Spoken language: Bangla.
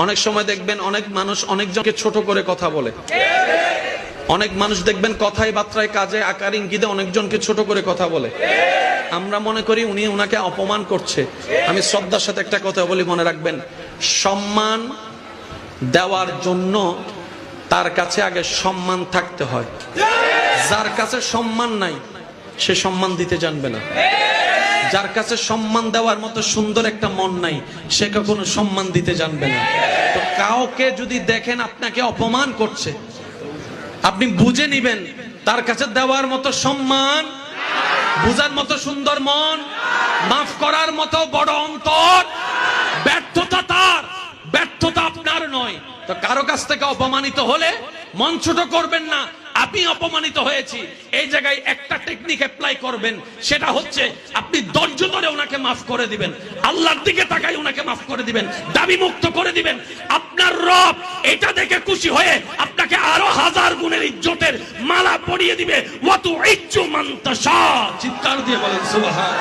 অনেক সময় দেখবেন অনেক মানুষ অনেকজনকে ছোট করে কথা বলে। অনেক মানুষ দেখবেন কথায় বার্তায় কাজে আকার ইঙ্গিতে অনেকজনকে ছোট করে কথা বলে। আমরা মনে করি উনি ওনাকে অপমান করছে। আমি শ্রদ্ধার সাথে একটা কথা বলি, মনে রাখবেন, সম্মান দেওয়ার জন্য তার কাছে আগে সম্মান থাকতে হয়। যার কাছে সম্মান নাই সে সম্মান দিতে জানবে না। যার কাছে সম্মান দেওয়ার মতো সুন্দর একটা মন নাই সে কখনো সম্মান দিতে জানবে না। তো কাউকে যদি দেখেন আপনাকে অপমান করছে, আপনি বুঝে নিবেন তার কাছে দেওয়ার মতো সম্মান, বুঝার মতো সুন্দর মন, মাফ করার মতো বড় অন্তর। ব্যর্থতা তার, ব্যর্থতা আপনার নয়। তো কারো কাছ থেকে অপমানিত হলে মন ছোট করবেন না। আপনি অপমানিত হয়েছি, এই জায়গায় একটা টেকনিক অ্যাপ্লাই করবেন, সেটা হচ্ছে আপনি ধৈর্য ধরে ওনাকে মাফ করে দিবেন, আল্লাহর দিকে তাকাই ওনাকে মাফ করে দিবেন, দাবি মুক্ত করে দিবেন। আপনার রব এটা দেখে খুশি হয়ে আপনাকে আরো 1000 গুণের ইজ্জতের মালা পরিয়ে দিবে। ওয়াতু ইজ্জু মান তাশা। চিৎকার দিয়ে বলেন সুবহান।